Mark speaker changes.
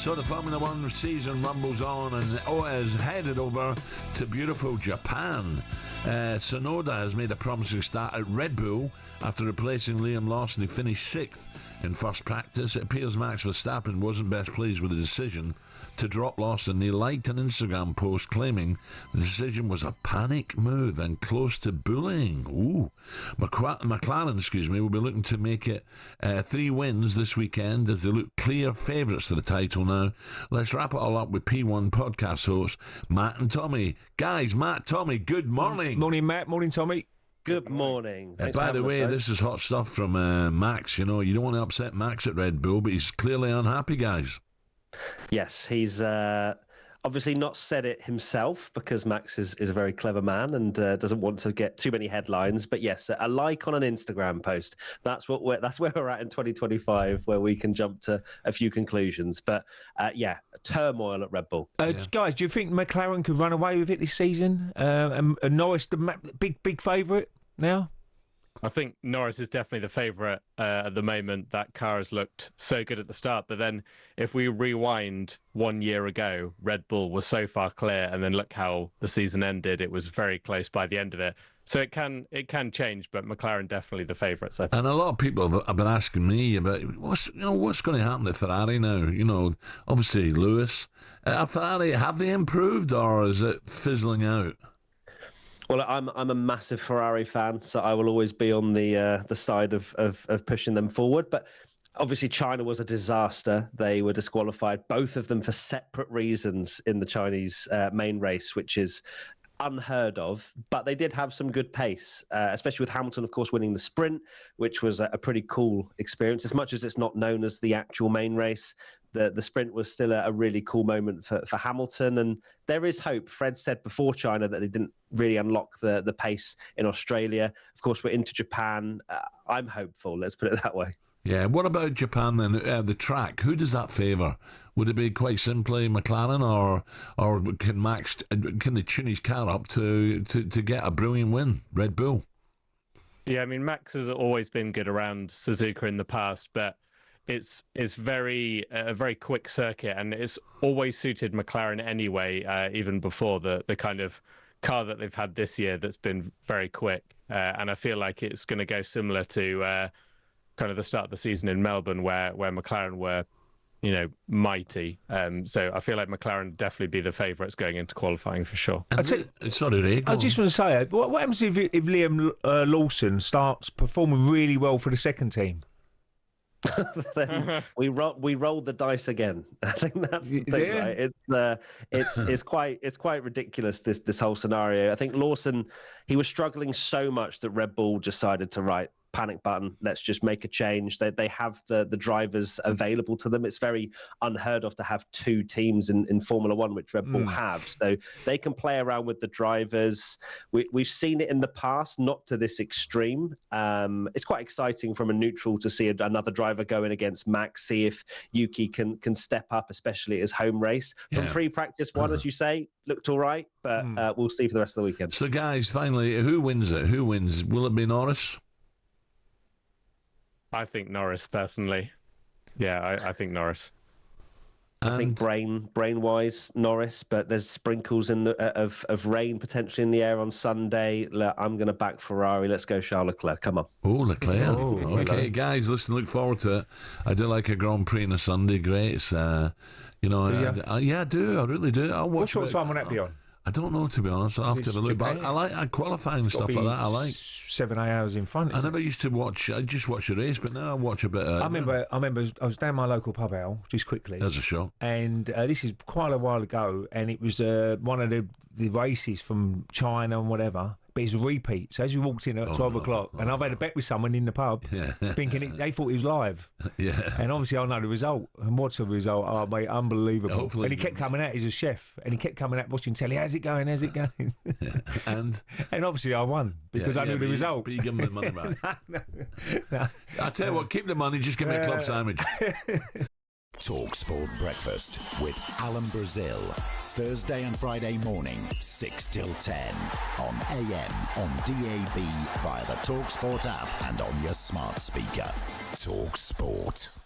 Speaker 1: So the Formula One season rumbles on, and is headed over to beautiful Japan. Tsunoda has made a promising start at Red Bull after replacing Liam Lawson, who finished 6th in first practice. It appears Max Verstappen wasn't best pleased with the decision to drop Lawson. He liked an Instagram post claiming the decision was a panic move and close to bullying. Ooh. McLaren, will be looking to make it 3 wins this weekend as they look clear favourites for the title now. Let's wrap it all up with P1 podcast hosts Matt and Tommy. Guys, Matt, Tommy, good morning.
Speaker 2: Morning, Matt. Morning, Tommy.
Speaker 3: Good morning.
Speaker 1: By the way, this is hot stuff from Max. You know, you don't want to upset Max at Red Bull, but he's clearly unhappy, guys.
Speaker 3: Yes, he's obviously not said it himself because Max is a very clever man and doesn't want to get too many headlines. But yes, a like on an Instagram post. That's where we're at in 2025, where we can jump to a few conclusions. But turmoil at Red Bull.
Speaker 2: Guys, do you think McLaren could run away with it this season? And Norris, the big favourite now?
Speaker 4: I think Norris is definitely the favourite at the moment. That car has looked so good at the start, but then if we rewind 1 year ago, Red Bull was so far clear, and then look how the season ended. It was very close by the end of it. So it can change, but McLaren definitely the favourites, I think. And
Speaker 1: a lot of people have been asking me about what's going to happen to Ferrari now. You know, obviously Lewis, Ferrari, have they improved or is it fizzling out?
Speaker 3: Well, I'm a massive Ferrari fan, so I will always be on the side of pushing them forward. But obviously, China was a disaster. They were disqualified, both of them for separate reasons in the Chinese main race, which is unheard of. But they did have some good pace, especially with Hamilton, of course, winning the sprint, which was a pretty cool experience. As much as it's not known as the actual main race, the sprint was still a really cool moment for Hamilton. And there is hope. Fred said before China that they didn't really unlock the pace in Australia. Of course, we're into Japan. I'm hopeful, let's put it that way.
Speaker 1: Yeah, what about Japan then? The track, who does that favour? Would it be quite simply McLaren, or can they tune his car up to get a brilliant win? Red Bull.
Speaker 4: Yeah, I mean, Max has always been good around Suzuka in the past, but it's a very quick circuit, and it's always suited McLaren anyway. Even before the kind of car that they've had this year, that's been very quick, and I feel like it's going to go similar to kind of the start of the season in Melbourne, where McLaren were, mighty. So I feel like McLaren definitely be the favourites going into qualifying for sure.
Speaker 1: Sorry,
Speaker 2: I just want to say, what happens if Liam Lawson starts performing really well for the second team?
Speaker 3: Then we rolled the dice again. I think that's the thing, right? It's quite ridiculous, this whole scenario. I think Lawson, he was struggling so much that Red Bull decided to panic button, let's just make a change. They have the drivers available to them. It's very unheard of to have 2 teams in Formula One, which Red Bull have. So they can play around with the drivers. We've seen it in the past, not to this extreme. It's quite exciting from a neutral to see another driver going against Max, see if Yuki can step up, especially at his home race. From free practice 1, as you say, looked all right, but we'll see for the rest of the weekend.
Speaker 1: So guys, finally, who wins it? Who wins? Will it be Norris?
Speaker 4: I think Norris, personally. Yeah, I think Norris.
Speaker 3: I think brain-wise, Norris, but there's sprinkles of rain potentially in the air on Sunday. I'm going to back Ferrari. Let's go Charles Leclerc. Come on.
Speaker 1: Oh, Leclerc. Okay, guys, listen, look forward to it. I do like a Grand Prix on a Sunday. Great. It's, I do. I really do. I'll watch.
Speaker 2: What sort of time will that be on?
Speaker 1: I don't know, to be honest. I'll have to have a look. But I like qualifying and stuff like that. I like
Speaker 2: 7-8 hours in front.
Speaker 1: I never used to watch. I just watch the race, but now I watch a bit.
Speaker 2: I remember. I was down my local pub, Al, just quickly.
Speaker 1: There's a shot.
Speaker 2: And this is quite a while ago, and it was one of the races from China and whatever. But it's a repeat. So as we walked in at 12 o'clock, and I've had a bet with someone in the pub, thinking they thought he was live.
Speaker 1: Yeah.
Speaker 2: And obviously I know the result. And what's the result? Oh, mate, unbelievable.
Speaker 1: Hopefully.
Speaker 2: And he kept coming out. He's a chef. And he kept coming out watching telly. How's it going? How's it going?
Speaker 1: And
Speaker 2: obviously I won because I knew the result.
Speaker 1: But you give him the money back.
Speaker 2: No.
Speaker 1: I tell you what, keep the money. Just give me a club sandwich.
Speaker 5: talkSPORT Breakfast with Alan Brazil. Thursday and Friday morning, 6 till 10. On AM, on DAB, via the talkSPORT app and on your smart speaker. talkSPORT.